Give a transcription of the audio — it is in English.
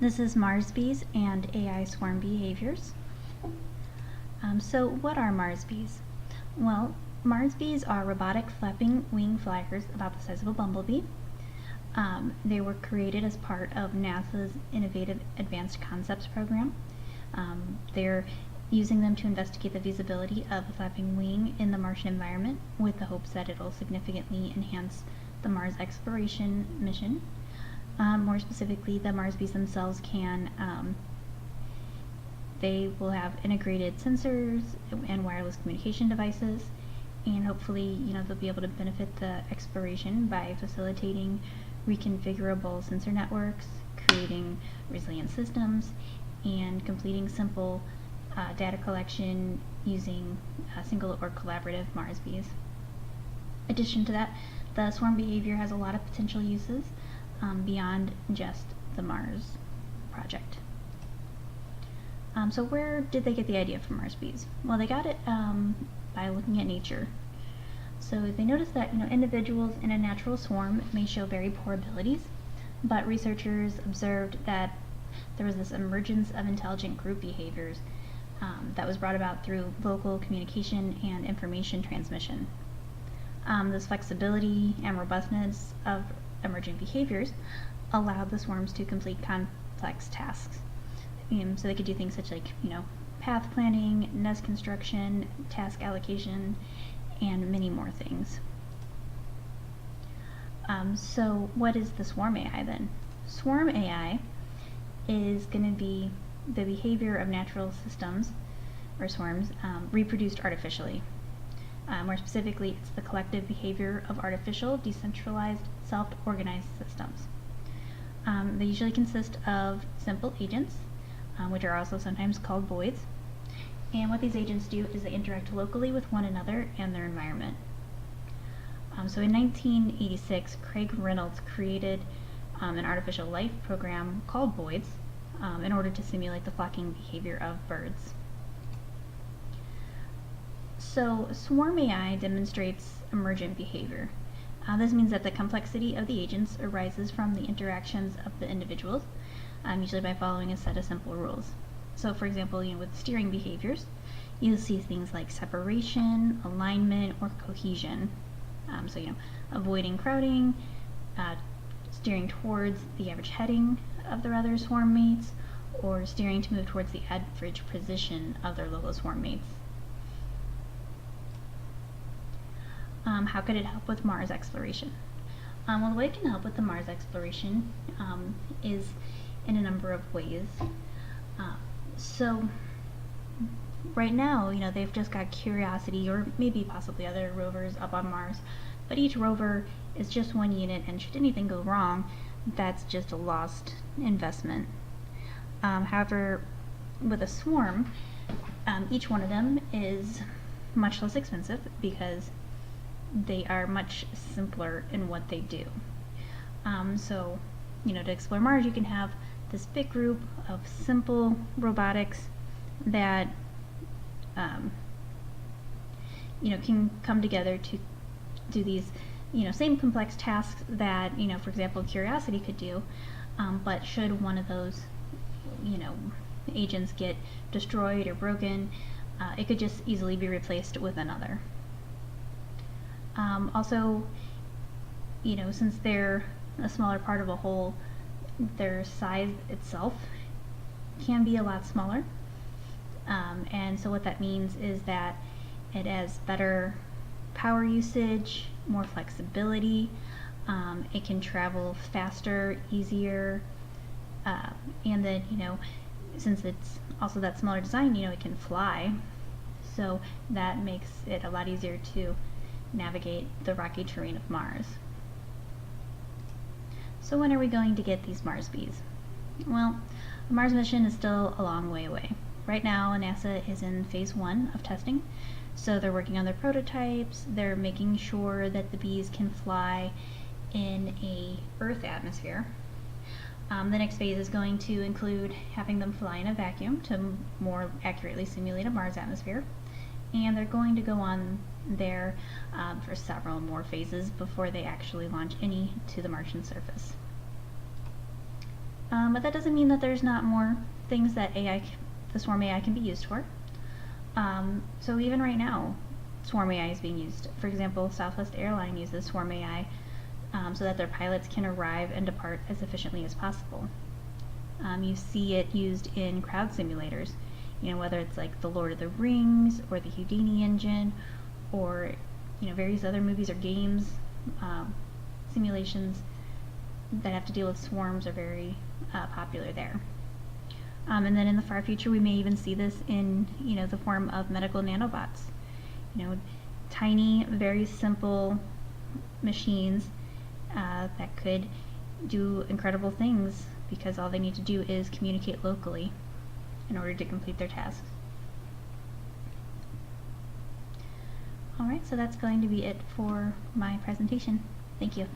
This is Marsbees and AI swarm behaviors. So what are Marsbees? Well, Marsbees are robotic flapping wing flyers about the size of a bumblebee. They were created as part of NASA's Innovative Advanced Concepts program. They're using them to investigate the feasibility of a flapping wing in the Martian environment with the hopes that it'll significantly enhance the Mars exploration mission. More specifically, the Marsbees themselves they will have integrated sensors and wireless communication devices, and hopefully, they'll be able to benefit the exploration by facilitating reconfigurable sensor networks, creating resilient systems, and completing simple data collection using single or collaborative Marsbees. In addition to that, the swarm behavior has a lot of potential uses beyond just the Mars project. So where did they get the idea for Marsbees? Well, they got it by looking at nature. So they noticed that individuals in a natural swarm may show very poor abilities, but researchers observed that there was this emergence of intelligent group behaviors that was brought about through local communication and information transmission. This flexibility and robustness of emergent behaviors allowed the swarms to complete complex tasks. So they could do things such like, path planning, nest construction, task allocation, and many more things. So what is the swarm AI then? Swarm AI is going to be the behavior of natural systems, or swarms, reproduced artificially. More specifically, it's the collective behavior of artificial, decentralized, self-organized systems. They usually consist of simple agents, which are also sometimes called voids. And what these agents do is they interact locally with one another and their environment. So in 1986, Craig Reynolds created an artificial life program called voids in order to simulate the flocking behavior of birds. So swarm AI demonstrates emergent behavior. This means that the complexity of the agents arises from the interactions of the individuals, usually by following a set of simple rules. So for example, with steering behaviors, you'll see things like separation, alignment, or cohesion. Avoiding crowding, steering towards the average heading of their other swarm mates, or steering to move towards the average position of their local swarm mates. How could it help with Mars exploration? Well, the way it can help with the Mars exploration is in a number of ways. So right now, they've just got Curiosity, or maybe possibly other rovers up on Mars, but each rover is just one unit, and should anything go wrong, that's just a lost investment. However, with a swarm, each one of them is much less expensive because they are much simpler in what they do. To explore Mars, you can have this big group of simple robotics that can come together to do these same complex tasks that for example Curiosity could do, but should one of those agents get destroyed or broken, it could just easily be replaced with another. Also, since they're a smaller part of a whole, their size itself can be a lot smaller. And so what that means is that it has better power usage, more flexibility, it can travel faster, easier, and then, since it's also that smaller design, it can fly. So that makes it a lot easier to navigate the rocky terrain of Mars. So when are we going to get these Marsbees? Well, the Mars mission is still a long way away. Right now, NASA is in phase 1 of testing, so they're working on their prototypes, they're making sure that the bees can fly in a Earth atmosphere. The next phase is going to include having them fly in a vacuum to more accurately simulate a Mars atmosphere, and they're going to go on there for several more phases before they actually launch any to the Martian surface. But that doesn't mean that there's not more things that the swarm AI can be used for. So even right now, swarm AI is being used. For example, Southwest Airline uses swarm AI so that their pilots can arrive and depart as efficiently as possible. You see it used in crowd simulators, whether it's like the Lord of the Rings or the Houdini engine or various other movies or games. Simulations that have to deal with swarms are very popular there. And then in the far future, we may even see this in the form of medical nanobots. Tiny, very simple machines that could do incredible things because all they need to do is communicate locally in order to complete their tasks. Alright, so that's going to be it for my presentation. Thank you.